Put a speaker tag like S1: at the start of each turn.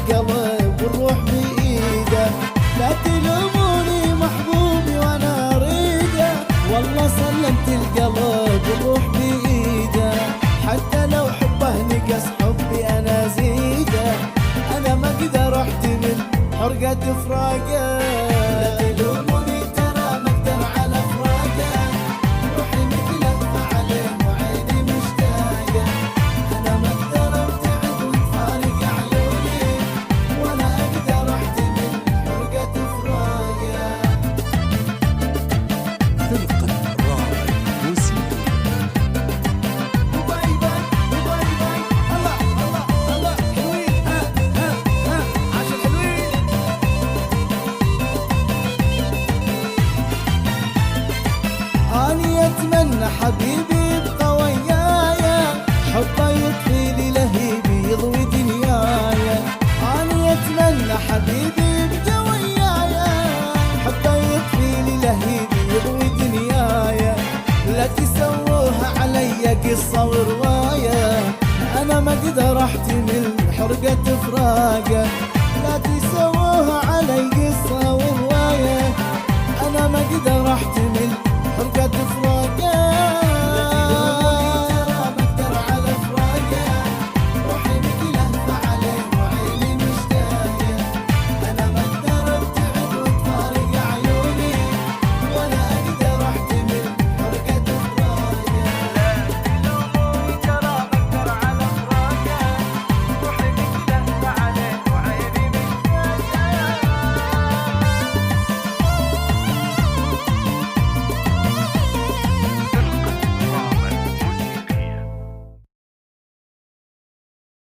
S1: القلب والروح بإيده، لا تلوموني محبوبي وانا اريده، والله سلمت القلب والروح بإيده، حتى لو حبه نقص حبي انا زيده، انا ما اقدر احتمل حرقة فراقه. لا تلوموني ترى ما اقدر على فراقه، روحي متلفة عليه وعيني مشتاقه، انا ما اقدر ابتعد وتفارق عيوني، ولا اقدر احتمل حرقة فراقه.
S2: فرقة الراعي الموسيقي.
S1: باي باي باي باي، الله الله الله حلوين، عاشر حلوين. أني أتمنى حبيبي يبقى ويايا، حبه يطفي لي لهيبي يضوي دنيايا، أني أتمنى حبيبي يبقى ويايا، حبه يطفي لي لهيبي يضوي دنيايا، لا تسووها عليا قصة ورواية، أنا ما أقدر أحتمل حرقة فراقه.